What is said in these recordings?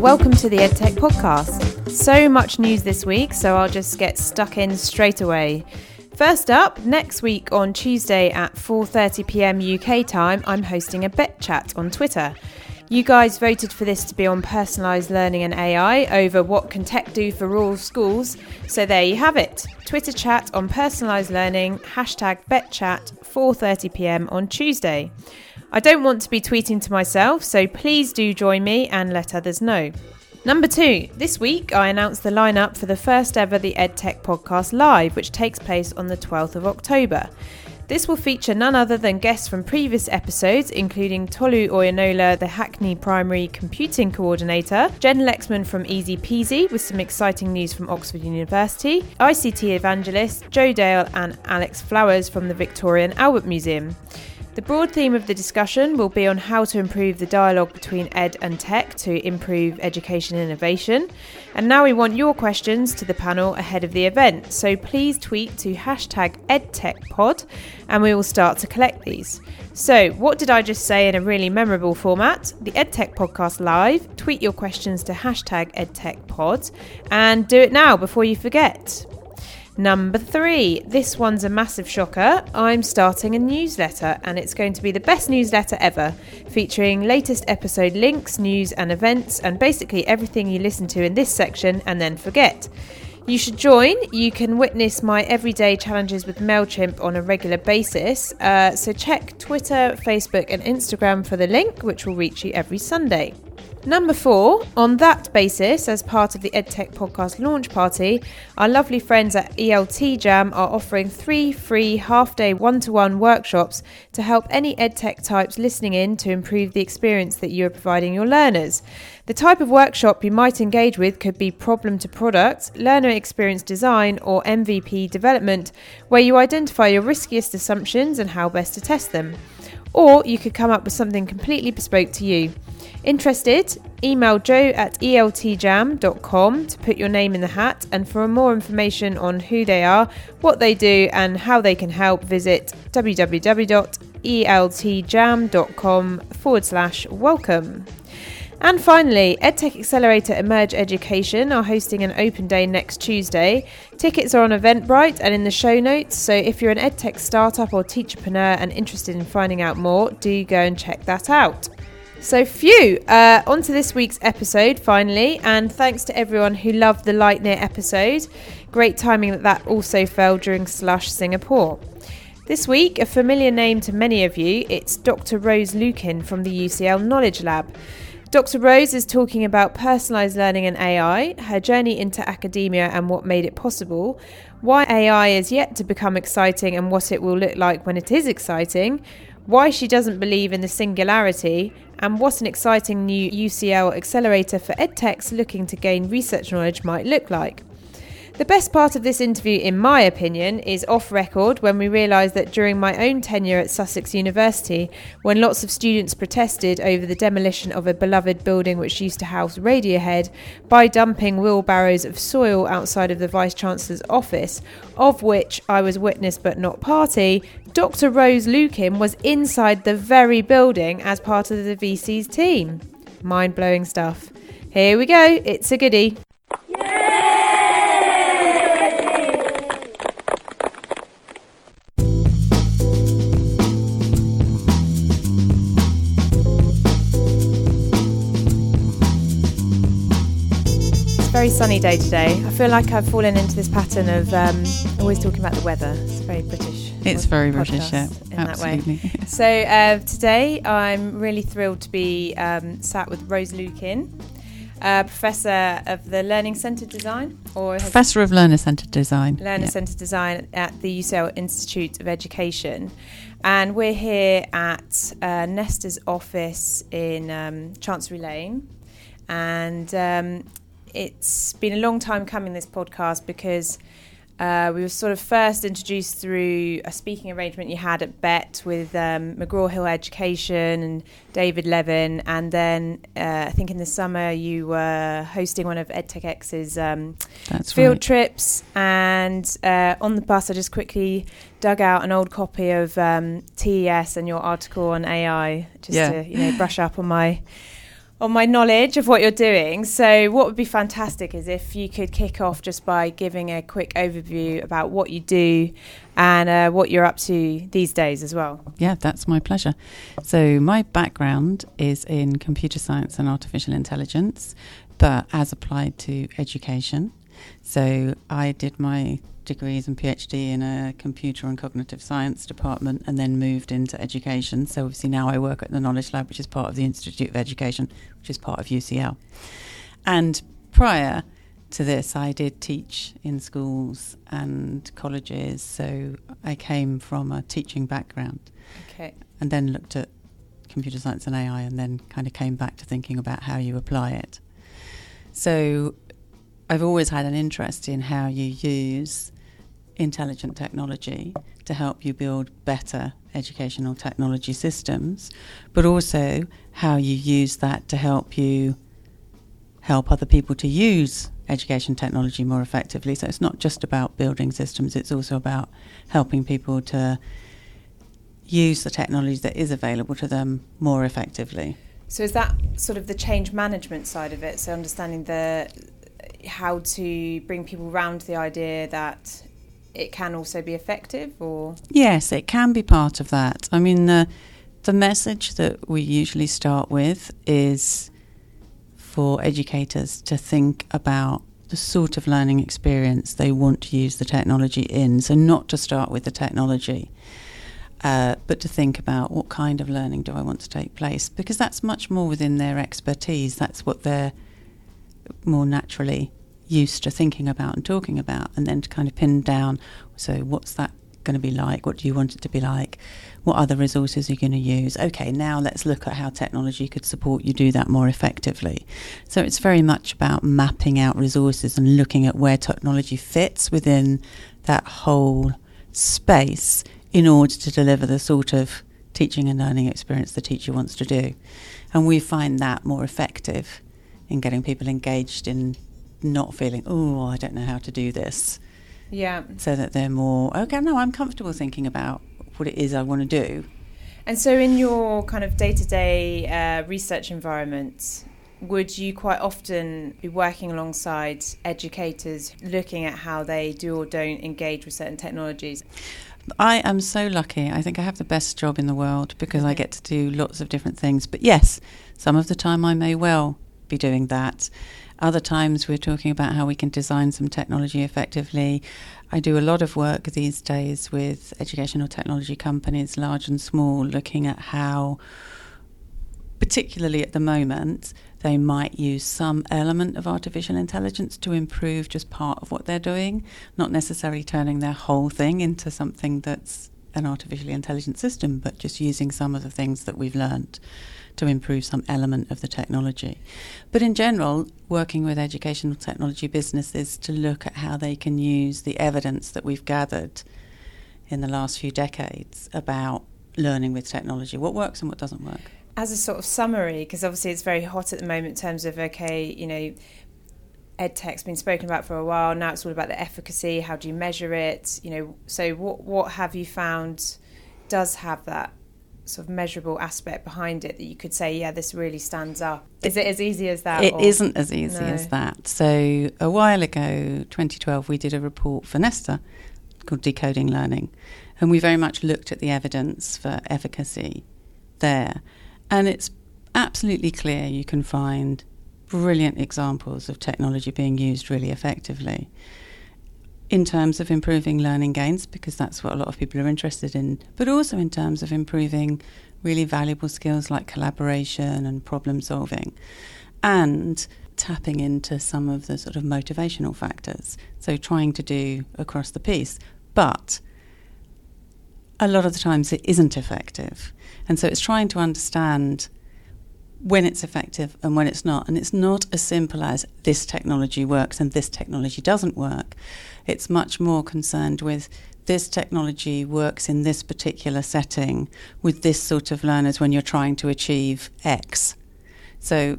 welcome to the EdTech podcast. So much news this week, so I'll just get stuck in straight away. First up, next week on Tuesday at 4:30pm UK time, I'm hosting a bet chat on Twitter. You guys voted for this to be on personalised learning and AI over what can tech do for rural schools, so there you have it. Twitter chat on personalised learning, #betchat, 4:30pm on Tuesday. I don't want to be tweeting to myself, so please do join me and let others know. Number 2, this week I announced the lineup for the first ever The EdTech Podcast Live, which takes place on the 12th of October. This will feature none other than guests from previous episodes, including Tolu Oyenola, the Hackney Primary Computing Coordinator, Jen Lexman from Easy Peasy with some exciting news from Oxford University, ICT Evangelist Joe Dale and Alex Flowers from the Victoria and Albert Museum. The broad theme of the discussion will be on how to improve the dialogue between ed and tech to improve education innovation. And now we want your questions to the panel ahead of the event, so please tweet to #EdTechPod and we will start to collect these. So what did I just say in a really memorable format? The EdTech Podcast Live, tweet your questions to #EdTechPod and do it now before you forget. Number 3, this one's a massive shocker. I'm starting a newsletter and it's going to be the best newsletter ever, featuring latest episode links, news and events, and basically everything you listen to in this section and then forget. You should join. You can witness my everyday challenges with MailChimp on a regular basis, so check Twitter, Facebook and Instagram for the link, which will reach you every Sunday. Number 4, on that basis, as part of the EdTech Podcast launch party, our lovely friends at ELT Jam are offering 3 free half-day one-to-one workshops to help any EdTech types listening in to improve the experience that you are providing your learners. The type of workshop you might engage with could be problem to product, learner experience design, or MVP development, where you identify your riskiest assumptions and how best to test them. Or you could come up with something completely bespoke to you. Interested? Email joe@eltjam.com to put your name in the hat, and for more information on who they are, what they do and how they can help, visit www.eltjam.com/welcome. And finally, EdTech Accelerator Emerge Education are hosting an open day next Tuesday. Tickets are on Eventbrite and in the show notes, so if you're an EdTech startup or teacherpreneur and interested in finding out more, do go and check that out. So on to this week's episode finally, and thanks to everyone who loved the Lightyear episode. Great timing that also fell during Slush Singapore. This week, a familiar name to many of you, it's Dr Rose Luckin from the UCL Knowledge Lab. Dr Rose is talking about personalised learning and AI, her journey into academia and what made it possible, why AI is yet to become exciting and what it will look like when it is exciting, why she doesn't believe in the singularity, and what an exciting new UCL accelerator for edtechs looking to gain research knowledge might look like. The best part of this interview, in my opinion, is off record, when we realised that during my own tenure at Sussex University, when lots of students protested over the demolition of a beloved building which used to house Radiohead by dumping wheelbarrows of soil outside of the Vice-Chancellor's office, of which I was witness but not party, Dr Rose Luckin was inside the very building as part of the VC's team. Mind-blowing stuff. Here we go, it's a goodie. Very sunny day today. I feel like I've fallen into this pattern of always talking about the weather. It's very British. It's very British, yeah, in absolutely. That way. So today I'm really thrilled to be sat with Rose Luckin, Professor of the Learning-Centred Design, Professor of Learner-Centred Design. Learner-Centred Design at the UCL Institute of Education. And we're here at Nesta's office in Chancery Lane. And it's been a long time coming, this podcast, because we were sort of first introduced through a speaking arrangement you had at BET with McGraw-Hill Education and David Levin, and then I think in the summer you were hosting one of EdTechX's field trips, and on the bus I just quickly dug out an old copy of TES and your article on AI just to brush up on my on my knowledge of what you're doing. So what would be fantastic is if you could kick off just by giving a quick overview about what you do and what you're up to these days as well. Yeah, that's my pleasure. So my background is in computer science and artificial intelligence, but as applied to education. So I did my degrees and PhD in a computer and cognitive science department and then moved into education. So obviously now I work at the Knowledge Lab, which is part of the Institute of Education, which is part of UCL. And prior to this, I did teach in schools and colleges. So I came from a teaching background. Okay. And then looked at computer science and AI and then kind of came back to thinking about how you apply it. So I've always had an interest in how you use intelligent technology to help you build better educational technology systems, but also how you use that to help you help other people to use education technology more effectively. So it's not just about building systems, it's also about helping people to use the technology that is available to them more effectively. So is that sort of the change management side of it? So understanding how to bring people around the idea that it can also be effective, or? Yes, it can be part of that. I mean, the message that we usually start with is for educators to think about the sort of learning experience they want to use the technology in. So not to start with the technology, but to think about what kind of learning do I want to take place, because that's much more within their expertise. That's what they're more naturally used to thinking about and talking about, and then to kind of pin down, so what's that going to be like? What do you want it to be like? What other resources are you going to use? Okay, now let's look at how technology could support you do that more effectively. So it's very much about mapping out resources and looking at where technology fits within that whole space in order to deliver the sort of teaching and learning experience the teacher wants to do. And we find that more effective in getting people engaged in not feeling, oh, I don't know how to do this. Yeah. So that they're more, okay, no, I'm comfortable thinking about what it is I want to do. And so in your kind of day-to-day research environment, would you quite often be working alongside educators looking at how they do or don't engage with certain technologies? I am so lucky. I think I have the best job in the world because I get to do lots of different things. But yes, some of the time I may well be doing that. Other times we're talking about how we can design some technology effectively. I do a lot of work these days with educational technology companies, large and small, looking at how, particularly at the moment, they might use some element of artificial intelligence to improve just part of what they're doing, not necessarily turning their whole thing into something that's an artificially intelligent system, but just using some of the things that we've learned to improve some element of the technology. But in general, working with educational technology businesses to look at how they can use the evidence that we've gathered in the last few decades about learning with technology, what works and what doesn't work. As a sort of summary, because obviously it's very hot at the moment in terms of, EdTech's been spoken about for a while, now it's all about the efficacy, how do you measure it, so what have you found does have that sort of measurable aspect behind it that you could say, yeah, this really stands up? Is it as easy as that? It isn't as easy as that. So a while ago, 2012, we did a report for Nesta called Decoding Learning, and we very much looked at the evidence for efficacy there. And it's absolutely clear you can find brilliant examples of technology being used really effectively in terms of improving learning gains, because that's what a lot of people are interested in, but also in terms of improving really valuable skills like collaboration and problem solving, and tapping into some of the sort of motivational factors, so trying to do across the piece. But a lot of the times it isn't effective, and so it's trying to understand when it's effective and when it's not. And it's not as simple as this technology works and this technology doesn't work. It's much more concerned with this technology works in this particular setting with this sort of learners when you're trying to achieve X. So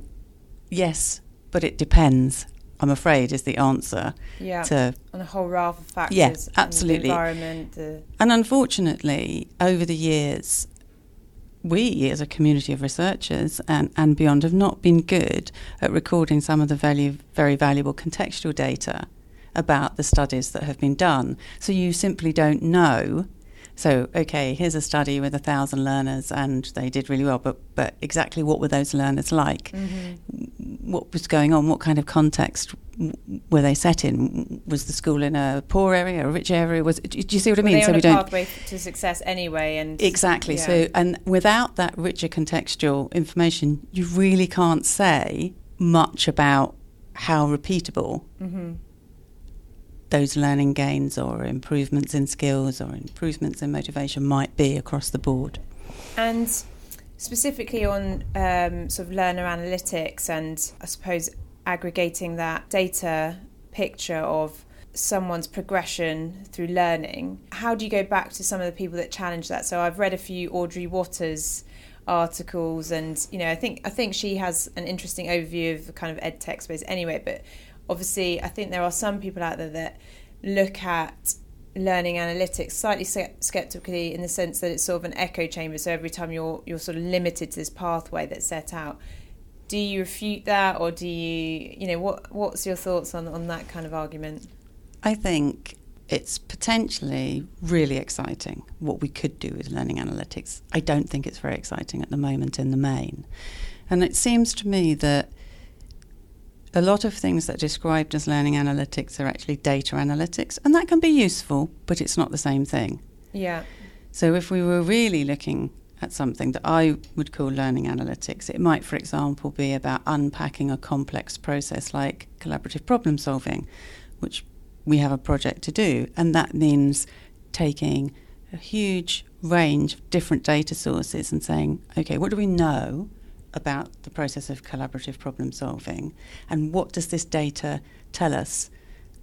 yes, but it depends, I'm afraid, is the answer. Yeah, to, on a whole raft of factors. Yeah, absolutely. The environment. And unfortunately, over the years, we as a community of researchers and beyond have not been good at recording some of the very valuable contextual data about the studies that have been done. So you simply don't know. So, okay, here's a study with 1,000 learners and they did really well, but exactly what were those learners like? Mm-hmm. What was going on? What kind of context were they set in? Was the school in a poor area, a rich area? Do you see what I mean? So we don't pathway to success anyway, and exactly. Yeah. So, and without that richer contextual information, you really can't say much about how repeatable those learning gains or improvements in skills or improvements in motivation might be across the board. And specifically on sort of learner analytics and I suppose aggregating that data picture of someone's progression through learning, how do you go back to some of the people that challenge that? So I've read a few Audrey Waters articles and, you know, I think she has an interesting overview of the kind of EdTech space anyway, but obviously, I think there are some people out there that look at learning analytics slightly skeptically in the sense that it's sort of an echo chamber. So every time you're sort of limited to this pathway that's set out. Do you refute that, or do you what's your thoughts on that kind of argument? I think it's potentially really exciting what we could do with learning analytics. I don't think it's very exciting at the moment in the main. And it seems to me that a lot of things that are described as learning analytics are actually data analytics, and that can be useful, but it's not the same thing. Yeah. So if we were really looking at something that I would call learning analytics, it might, for example, be about unpacking a complex process like collaborative problem solving, which we have a project to do, and that means taking a huge range of different data sources and saying, okay, what do we know about the process of collaborative problem solving, and what does this data tell us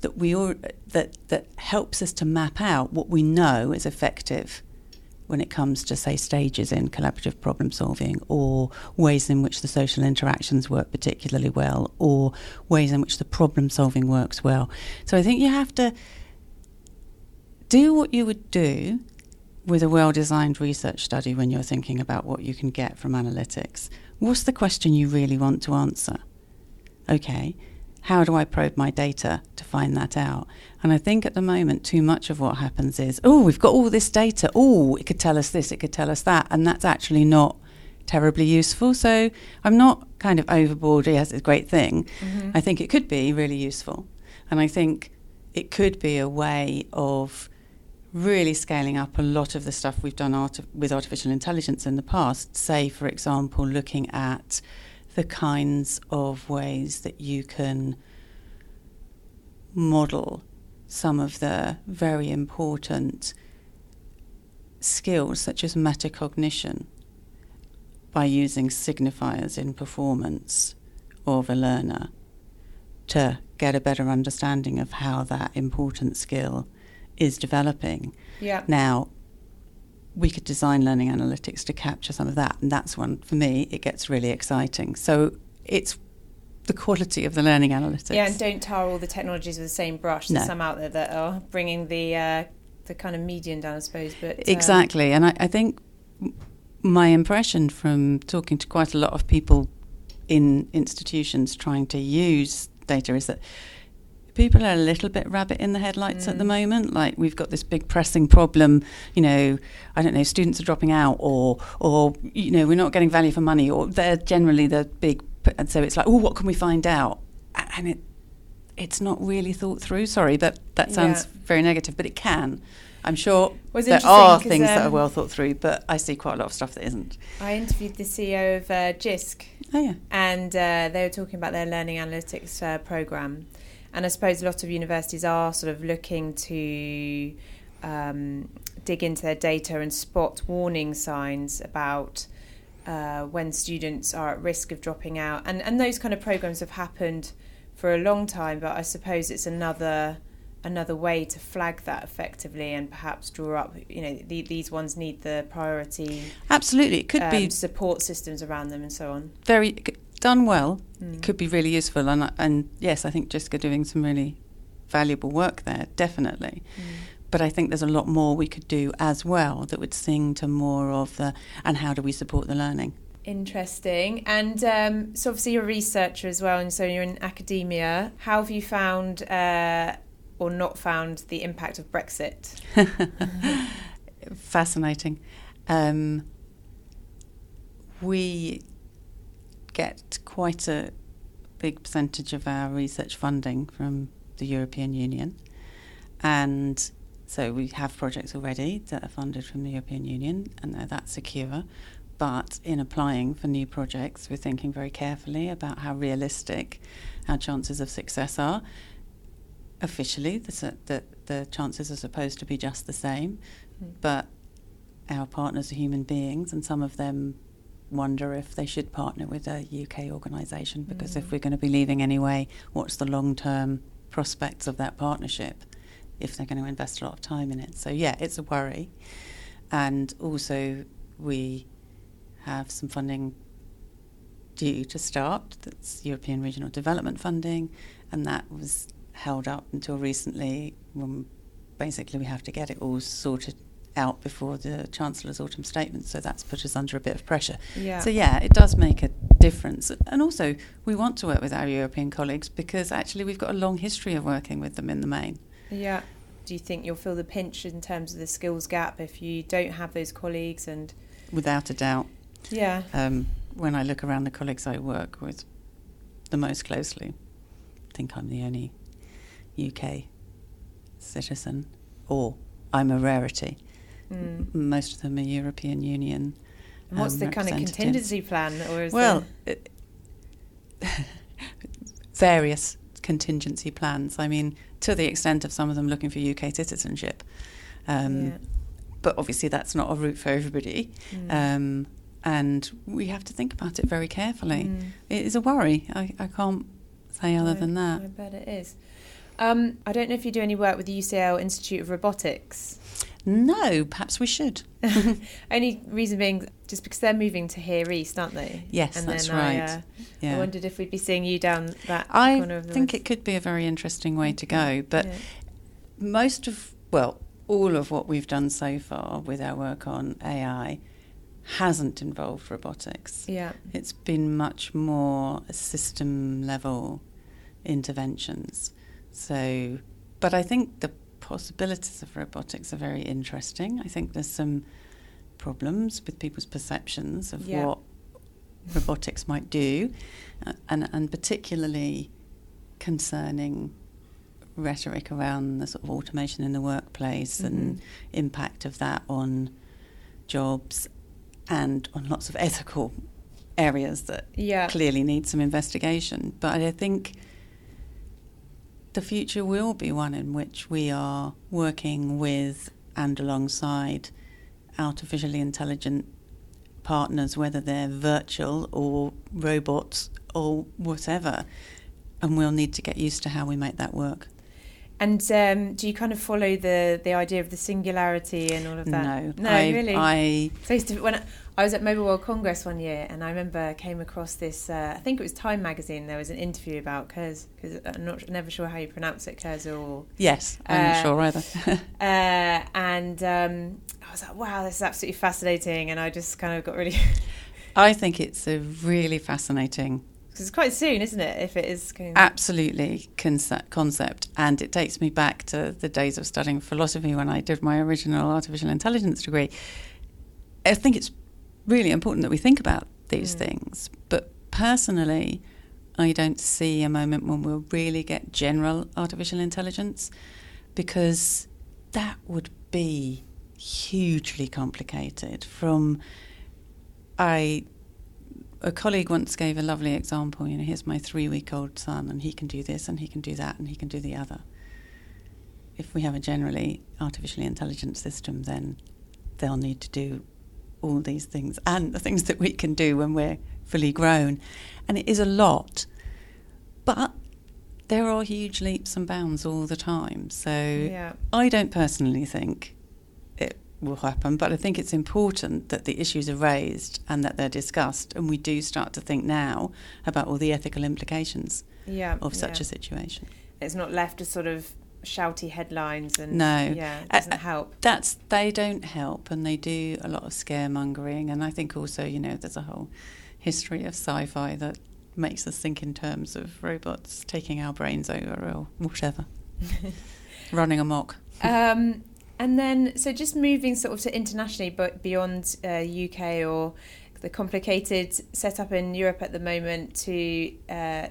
that helps us to map out what we know is effective when it comes to, say, stages in collaborative problem solving, or ways in which the social interactions work particularly well, or ways in which the problem solving works well. So I think you have to do what you would do with a well-designed research study when you're thinking about what you can get from analytics. What's the question you really want to answer? Okay, how do I probe my data to find that out? And I think at the moment too much of what happens is, we've got all this data, it could tell us this, it could tell us that, and that's actually not terribly useful. So I'm not kind of overboard, yes, it's a great thing. Mm-hmm. I think it could be really useful. And I think it could be a way of really scaling up a lot of the stuff we've done with artificial intelligence in the past. Say, for example, looking at the kinds of ways that you can model some of the very important skills, such as metacognition, by using signifiers in performance of a learner to get a better understanding of how that important skill is developing. Yeah. Now, we could design learning analytics to capture some of that, and that's when, for me, it gets really exciting. So it's the quality of the learning analytics. Yeah, and don't tar all the technologies with the same brush. There's some out there that are bringing the kind of median down, I suppose. But exactly, and I think my impression from talking to quite a lot of people in institutions trying to use data is that people are a little bit rabbit in the headlights at the moment. Like, we've got this big pressing problem, students are dropping out, or we're not getting value for money, or they're generally the big, and so it's like, what can we find out? And it's not really thought through. Sorry, that sounds very negative, but it can. I'm sure there are things that are well thought through, but I see quite a lot of stuff that isn't. I interviewed the CEO of JISC. Oh, yeah. And they were talking about their learning analytics programme. And I suppose a lot of universities are sort of looking to dig into their data and spot warning signs about when students are at risk of dropping out. And those kind of programmes have happened for a long time, but I suppose it's another way to flag that effectively and perhaps draw up, these ones need the priority. Absolutely. It could be support systems around them and so on. Very done well. It could be really useful. And yes, I think JISC are doing some really valuable work there, definitely. But I think there's a lot more we could do as well that would sing to more of the, and how do we support the learning? Interesting. And so obviously you're a researcher as well, and so you're in academia. How have you found or not found the impact of Brexit? Fascinating. We get quite a big percentage of our research funding from the European Union, and so we have projects already that are funded from the European Union, and that's secure. But in applying for new projects, we're thinking very carefully about how realistic our chances of success are. Officially, the chances are supposed to be just the same, but our partners are human beings, and some of them wonder if they should partner with a UK organisation, because if we're going to be leaving anyway, what's the long-term prospects of that partnership if they're going to invest a lot of time in it? So yeah, it's a worry. And also we have some funding due to start, that's European Regional Development Funding, and that was held up until recently, when basically we have to get it all sorted out before the Chancellor's autumn statement, so that's put us under a bit of pressure. So yeah, it does make a difference. And also we want to work with our European colleagues because actually we've got a long history of working with them in the main. Yeah. Do you think you'll feel the pinch in terms of the skills gap if you don't have those colleagues? And without a doubt. Yeah. When I look around the colleagues I work with the most closely, I think I'm the only UK citizen, or I'm a rarity. Most of them are European Union. And what's the kind of contingency plan? Or is various contingency plans. I mean, to the extent of some of them looking for UK citizenship. But obviously that's not a route for everybody. And we have to think about it very carefully. It is a worry. I can't say other than that. I bet it is. I don't know if you do any work with the UCL Institute of Robotics. No, perhaps we should. Only reason being just because they're moving to here east, aren't they? Yes, and that's right. I wondered if we'd be seeing you down that corner of the I think it could be a very interesting way to go. But all of what we've done so far with our work on AI hasn't involved robotics. Yeah. It's been much more system level interventions. So, but I think the possibilities of robotics are very interesting. I think there's some problems with people's perceptions of what robotics might do, and particularly concerning rhetoric around the sort of automation in the workplace and impact of that on jobs and on lots of ethical areas that clearly need some investigation. But I think the future will be one in which we are working with and alongside artificially intelligent partners, whether they're virtual or robots or whatever, and we'll need to get used to how we make that work. And do you kind of follow the idea of the singularity and all of that? No, really. When I was at Mobile World Congress one year, and I remember came across this. I think it was Time magazine. There was an interview about Kurz, because I'm never sure how you pronounce it, Kurz or. Yes, I'm not sure either. And I was like, wow, this is absolutely fascinating, and I just kind of got really. I think it's a really fascinating. Because it's quite soon, isn't it? If it is absolutely concept, and it takes me back to the days of studying philosophy when I did my original artificial intelligence degree. I think it's really important that we think about these things, but personally, I don't see a moment when we'll really get general artificial intelligence, because that would be hugely complicated. A colleague once gave a lovely example, here's my 3-week-old son, and he can do this, and he can do that, and he can do the other. If we have a generally artificially intelligent system, then they'll need to do all these things, and the things that we can do when we're fully grown. And it is a lot. But there are huge leaps and bounds all the time. So I don't personally think it will happen, but I think it's important that the issues are raised and that they're discussed, and we do start to think now about all the ethical implications of such a situation. It's not left to sort of shouty headlines and it doesn't help. They don't help, and they do a lot of scaremongering. And I think also, there's a whole history of sci-fi that makes us think in terms of robots taking our brains over or whatever, running amok. And then, so just moving sort of to internationally, but beyond UK or the complicated setup in Europe at the moment, to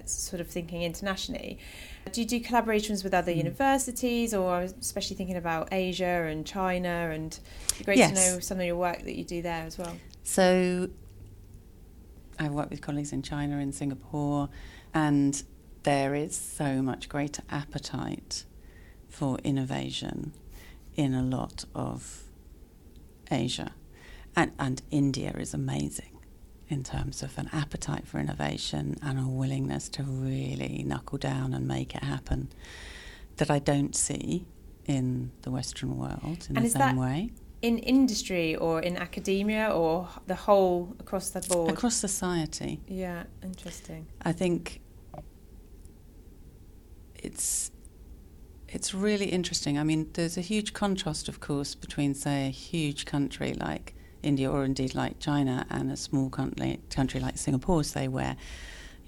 sort of thinking internationally. Do you do collaborations with other universities, or especially thinking about Asia and China? And it'd be great to know some of your work that you do there as well. So I work with colleagues in China and Singapore, and there is so much greater appetite for innovation in a lot of Asia. And India is amazing in terms of an appetite for innovation and a willingness to really knuckle down and make it happen that I don't see in the Western world in the same way. In industry or in academia, or the whole across the board? Across society. Yeah, interesting. I think it's really interesting. I mean, there's a huge contrast, of course, between, say, a huge country like India, or indeed like China, and a small country like Singapore, say, where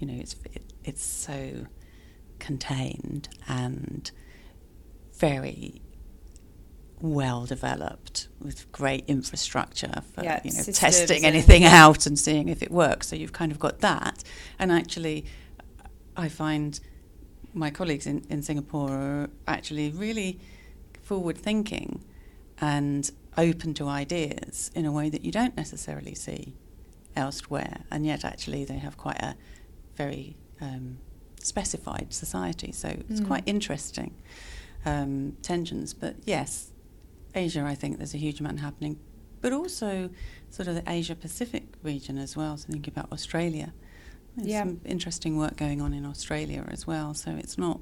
it's so contained and very well developed, with great infrastructure for testing anything out and seeing if it works. So you've kind of got that. And actually, I find my colleagues in Singapore are actually really forward thinking and open to ideas in a way that you don't necessarily see elsewhere, and yet actually they have quite a very specified society, so it's quite interesting tensions. But yes, Asia, I think there's a huge amount happening, but also sort of the Asia Pacific region as well. So thinking about Australia, there's some interesting work going on in Australia as well, so it's not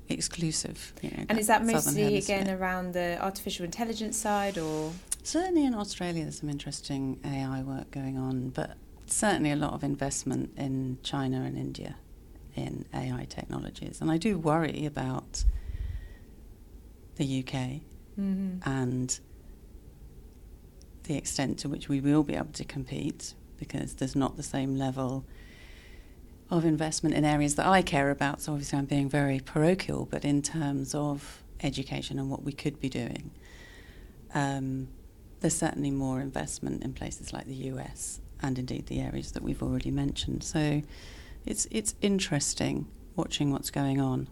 exclusive. And is that mostly again around the artificial intelligence side, or? Certainly in Australia there's some interesting AI work going on, but certainly a lot of investment in China and India in AI technologies. And I do worry about the UK and the extent to which we will be able to compete, because there's not the same level of investment in areas that I care about. So obviously I'm being very parochial, but in terms of education and what we could be doing, there's certainly more investment in places like the US and indeed the areas that we've already mentioned. So it's interesting watching what's going on.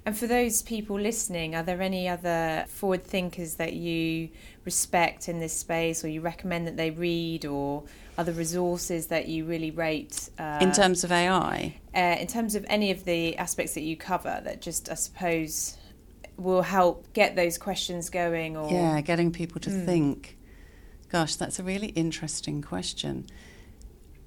And for those people listening, are there any other forward thinkers that you respect in this space, or you recommend that they read, or other resources that you really rate? In terms of AI? In terms of any of the aspects that you cover that just, I suppose, will help get those questions going? Or getting people to think. Gosh, that's a really interesting question.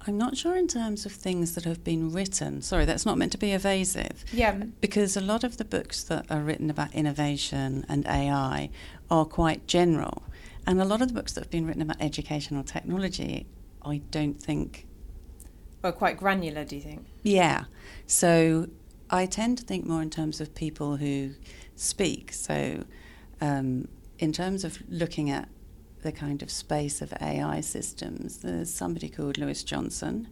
I'm not sure in terms of things that have been written. Sorry, that's not meant to be evasive. Yeah. Because a lot of the books that are written about innovation and AI are quite general. And a lot of the books that have been written about educational technology, I don't think... Are quite granular, do you think? Yeah. So I tend to think more in terms of people who speak. So in terms of looking at the kind of space of AI systems, there's somebody called Lewis Johnson,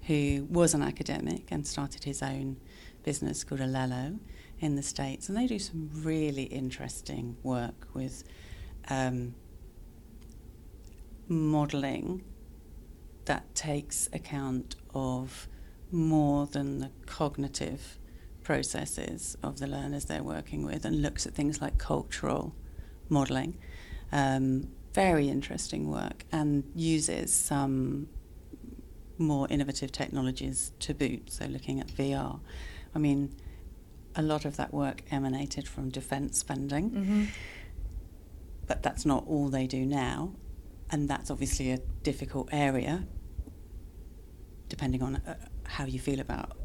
who was an academic and started his own business called Alelo in the States, and they do some really interesting work with modelling that takes account of more than the cognitive processes of the learners they're working with, and looks at things like cultural modelling. Very interesting work, and uses some more innovative technologies to boot, so looking at VR. I mean, a lot of that work emanated from defence spending, but that's not all they do now, and that's obviously a difficult area, depending on how you feel about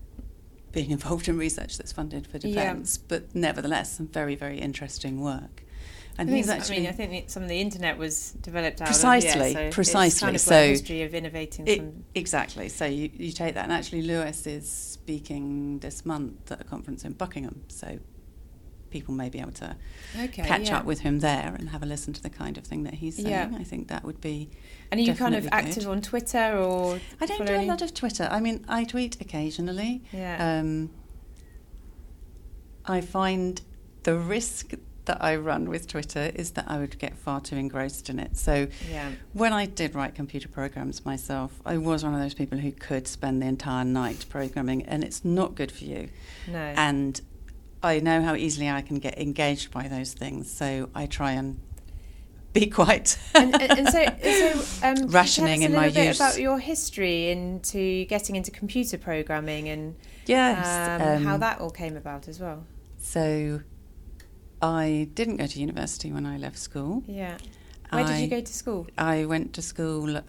being involved in research that's funded for defence, but nevertheless some very, very interesting work. And I think some of the internet was developed out precisely. It's kind of a history of innovating. Exactly. So you take that, and actually Lewis is speaking this month at a conference in Buckingham. So people may be able to catch up with him there and have a listen to the kind of thing that he's saying. Yeah. I think that would be. And are you kind of active good. On Twitter or? I don't do a lot of Twitter. I mean, I tweet occasionally. Yeah. I find the risk that I run with Twitter is that I would get far too engrossed in it. So when I did write computer programs myself, I was one of those people who could spend the entire night programming, and it's not good for you. No. And I know how easily I can get engaged by those things, so I try and be quite and so rationing in my use. Tell us a little bit about your history into getting into computer programming and how that all came about as well. So I didn't go to university when I left school. Yeah. Where did you go to school? I went to school,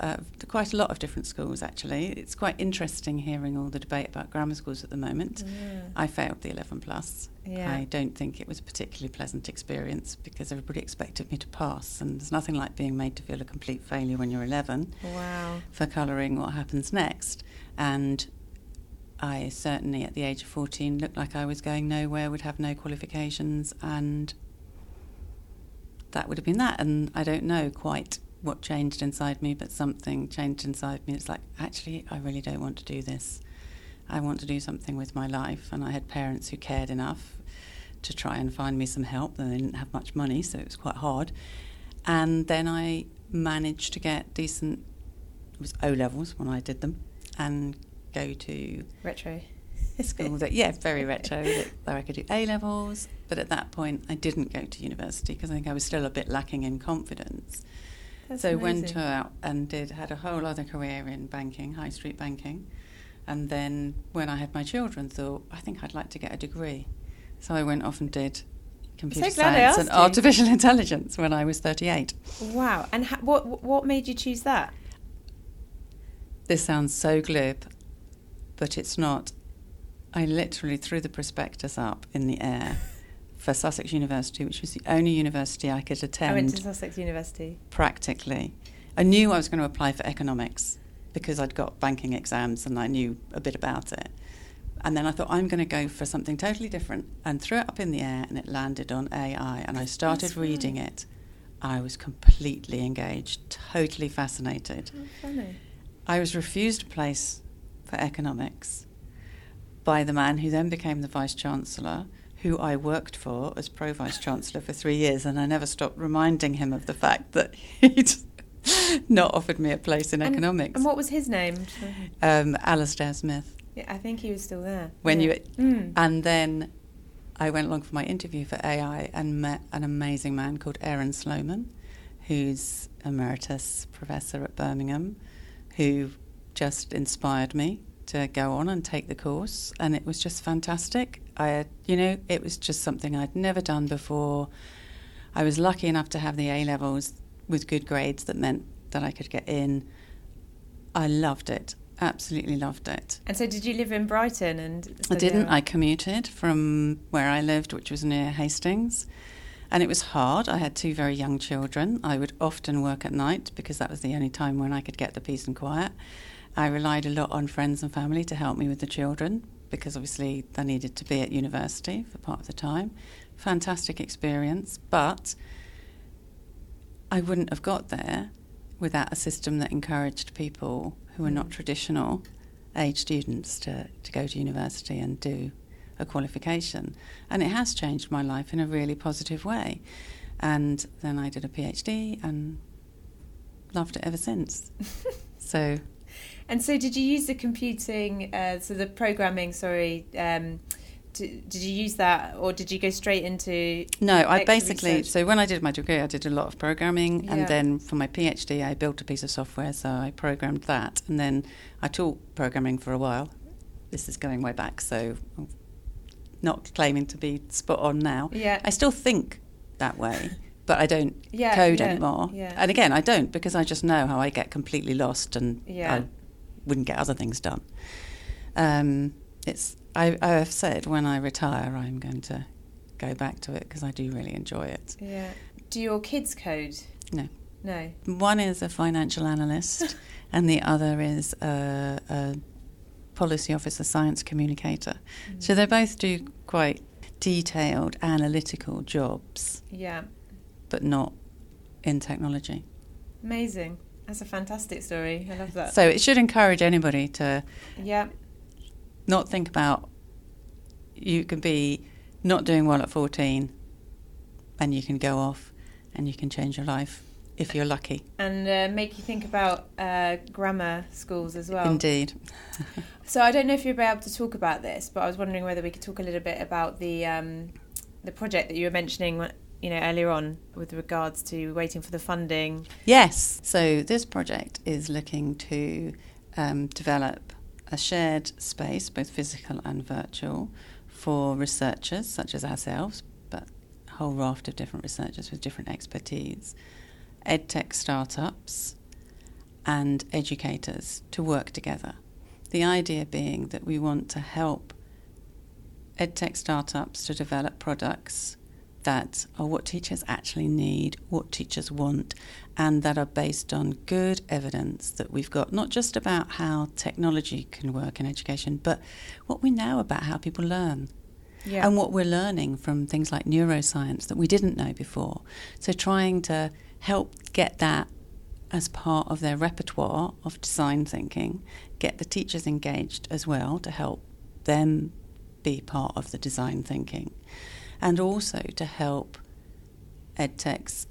quite a lot of different schools actually. It's quite interesting hearing all the debate about grammar schools at the moment. Yeah. I failed the 11+. Yeah. I don't think it was a particularly pleasant experience because everybody expected me to pass, and there's nothing like being made to feel a complete failure when you're 11. Wow. For colouring what happens next. And I certainly, at the age of 14, looked like I was going nowhere, would have no qualifications, and that would have been that. And I don't know quite what changed inside me, but something changed inside me. It's like, actually, I really don't want to do this. I want to do something with my life. And I had parents who cared enough to try and find me some help. They didn't have much money, so it was quite hard. And then I managed to get decent, it was O-levels when I did them, and go to retro school very retro, that I could do A-levels, but at that point I didn't go to university because I think I was still a bit lacking in confidence. That's so amazing. Went out and had a whole other career in banking, high street banking, and then when I had my children thought, I think I'd like to get a degree. So I went off and did computer science and artificial intelligence when I was 38. Wow. And what made you choose that? This sounds so glib, but it's not. I literally threw the prospectus up in the air for Sussex University, which was the only university I could attend. I went to Sussex University. Practically. I knew I was going to apply for economics because I'd got banking exams and I knew a bit about it. And then I thought, I'm going to go for something totally different, and threw it up in the air, and it landed on AI, and I started reading it. I was completely engaged, totally fascinated. Oh, funny. I was refused a place for economics by the man who then became the Vice-Chancellor, who I worked for as Pro-Vice-Chancellor for 3 years, and I never stopped reminding him of the fact that he'd not offered me a place in economics. And what was his name? Alistair Smith. Yeah, I think he was still there. And then I went along for my interview for AI and met an amazing man called Aaron Sloman, who's emeritus professor at Birmingham, who just inspired me to go on and take the course, and it was just fantastic. It was just something I'd never done before. I was lucky enough to have the A-levels with good grades that meant that I could get in. I loved it, absolutely loved it. And so did you live in Brighton? I didn't. I commuted from where I lived, which was near Hastings, and it was hard. I had 2 very young children. I would often work at night because that was the only time when I could get the peace and quiet. I relied a lot on friends and family to help me with the children because obviously they needed to be at university for part of the time. Fantastic experience, but I wouldn't have got there without a system that encouraged people who were not traditional age students to go to university and do a qualification. And it has changed my life in a really positive way. And then I did a PhD and loved it ever since. And so did you use the computing, the programming, did you use that, or did you go straight into so when I did my degree, I did a lot of programming, and then for my PhD, I built a piece of software, so I programmed that, and then I taught programming for a while. This is going way back, so I'm not claiming to be spot on now. Yeah. I still think that way, but I don't code anymore. Yeah. And again, I don't, because I just know how I get completely lost and I wouldn't get other things done. I have said when I retire, I'm going to go back to it because I do really enjoy it. Yeah. Do your kids code? No. No. One is a financial analyst and the other is a policy officer, science communicator. So they both do detailed, analytical jobs. Yeah. But not in technology. Amazing. That's a fantastic story. I love that. So it should encourage anybody to not think about, you can be not doing well at 14 and you can go off and you can change your life if you're lucky. And make you think about grammar schools as well. Indeed. So I don't know if you'll be able to talk about this, but I was wondering whether we could talk a little bit about the project that you were mentioning earlier on with regards to waiting for the funding. Yes. So this project is looking to develop a shared space, both physical and virtual, for researchers such as ourselves, but a whole raft of different researchers with different expertise, EdTech startups and educators to work together. The idea being that we want to help EdTech startups to develop products that are what teachers actually need, what teachers want, and that are based on good evidence that we've got, not just about how technology can work in education, but what we know about how people learn. Yeah. And what we're learning from things like neuroscience that we didn't know before. So trying to help get that as part of their repertoire of design thinking, get the teachers engaged as well to help them be part of the design thinking, and also to help EdTechs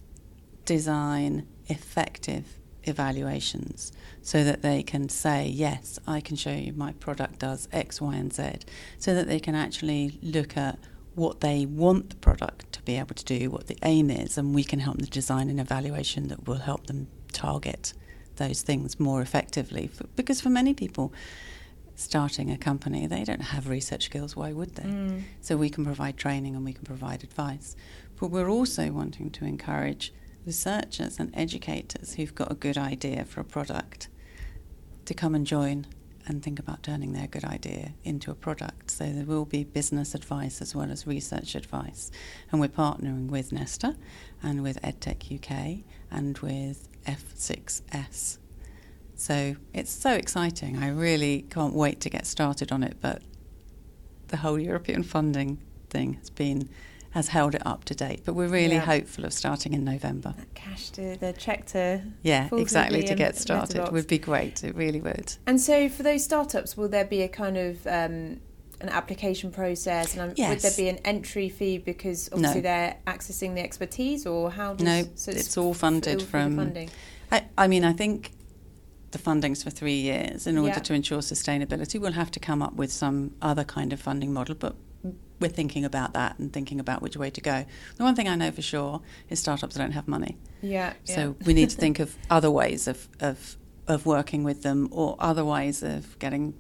design effective evaluations so that they can say, yes, I can show you my product does X, Y, and Z, so that they can actually look at what they want the product to be able to do, what the aim is, and we can help them design an evaluation that will help them target those things more effectively. Because for many people starting a company, they don't have research skills, why would they? So we can provide training and we can provide advice. But we're also wanting to encourage researchers and educators who've got a good idea for a product to come and join and think about turning their good idea into a product. So there will be business advice as well as research advice. And we're partnering with Nesta and with EdTech UK and with F6S. So it's so exciting. I really can't wait to get started on it, but the whole European funding thing has held it up to date. But we're really hopeful of starting in November. That cash to the check to to get started would be great. It really would. And so for those startups, will there be a kind of an application process, and yes. would there be an entry fee because obviously they're accessing the expertise, or how does... No, so it's all funded from funding. I think the funding's for 3 years. In order to ensure sustainability, we'll have to come up with some other kind of funding model, but we're thinking about that and thinking about which way to go. The one thing I know for sure is startups don't have money. So we need to think of other ways of working with them, or other ways of getting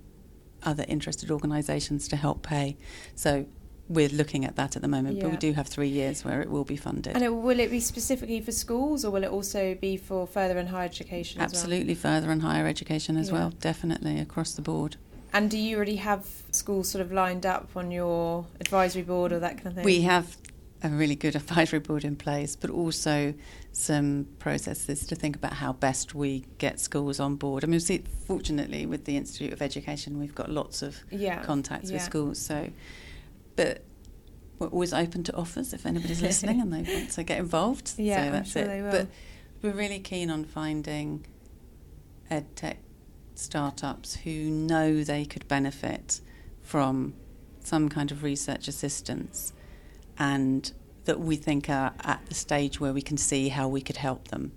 other interested organisations to help pay. So we're looking at that at the moment, but we do have 3 years where it will be funded. And will it be specifically for schools, or will it also be for further and higher education Absolutely, as well? Further and higher education as well, definitely, across the board. And do you already have schools sort of lined up on your advisory board or that kind of thing? We have a really good advisory board in place, but also some processes to think about how best we get schools on board. I mean, fortunately, with the Institute of Education, we've got lots of contacts with schools. So, but we're always open to offers if anybody's listening and they want to get involved. So that's they will. But we're really keen on finding EdTech startups who know they could benefit from some kind of research assistance, and that we think are at the stage where we can see how we could help them,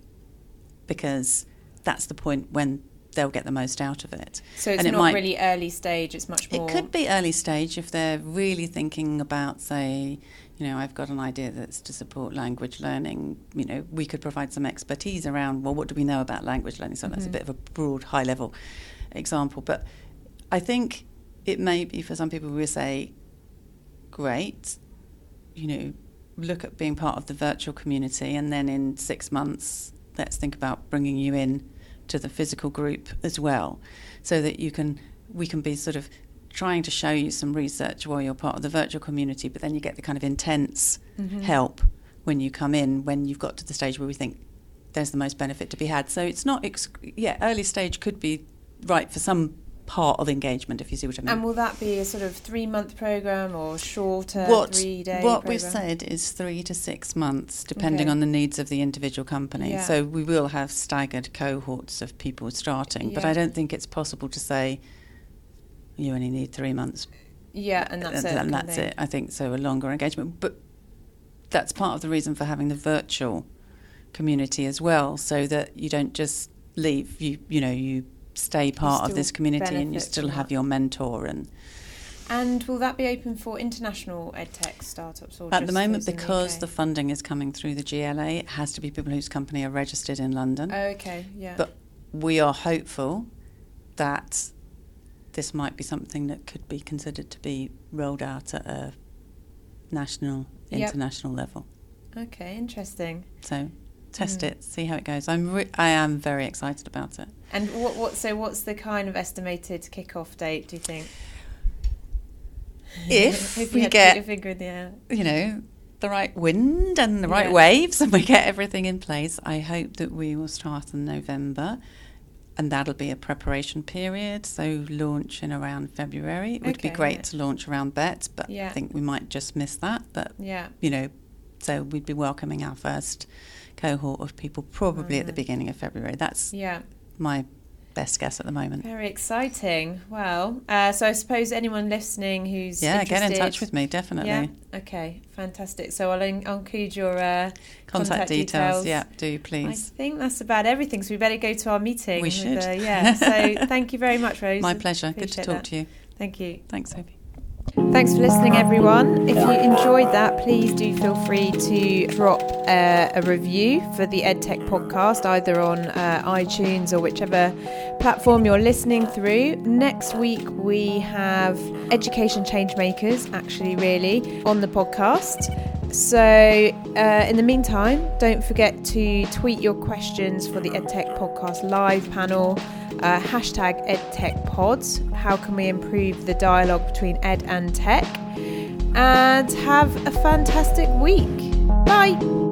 because that's the point when they'll get the most out of it. So it's not really early stage, it's much more... It could be early stage if they're really thinking about, say, I've got an idea that's to support language learning. We could provide some expertise around, well, what do we know about language learning? So that's a bit of a broad, high-level example. But I think it may be for some people who will say, great, look at being part of the virtual community, and then in 6 months, let's think about bringing you in to the physical group as well, so that we can be sort of trying to show you some research while you're part of the virtual community, but then you get the kind of intense help when you come in, when you've got to the stage where we think there's the most benefit to be had. So it's not, early stage could be right for some part of engagement, if you see what I mean. And will that be a sort of 3-month programme or shorter, 3-day What programme? we've said is 3 to 6 months, depending on the needs of the individual company. Yeah. So we will have staggered cohorts of people starting, but I don't think it's possible to say you only need 3 months. Yeah, and that's it. And that's it. I think so, a longer engagement. But that's part of the reason for having the virtual community as well, so that you don't just leave. You stay part of this community, and you still have your mentor. And will that be open for international EdTech startups? Or at the moment, because the the funding is coming through the GLA, it has to be people whose company are registered in London. Oh, okay, yeah. But we are hopeful that this might be something that could be considered to be rolled out at a national, international level. Okay, interesting. So test it, see how it goes. I am very excited about it. And what's the kind of estimated kick-off date, do you think? If we get, a finger in the air, the right wind and the right waves, and we get everything in place, I hope that we will start in November, and that'll be a preparation period. So launch in around February. It would be great to launch around BET, but I think we might just miss that. But so we'd be welcoming our first cohort of people probably at the beginning of February. That's my best guess at the moment. Very exciting. Well, so I suppose anyone listening who's interested, get in touch with me, definitely. Yeah. Okay, fantastic. So I'll include your contact details. Yeah, do please. I think that's about everything. So we better go to our meeting. We should. So thank you very much, Rose. My pleasure. Good to talk to you. Thank you. Thanks, Sophie. Thanks for listening, everyone. If you enjoyed that, please do feel free to drop a review for the EdTech podcast, either on iTunes or whichever platform you're listening through. Next week, we have education change makers, actually, really, on the podcast. So in the meantime, don't forget to tweet your questions for the EdTech podcast live panel. Hashtag EdTechPods. How can we improve the dialogue between ed and tech? And have a fantastic week. Bye.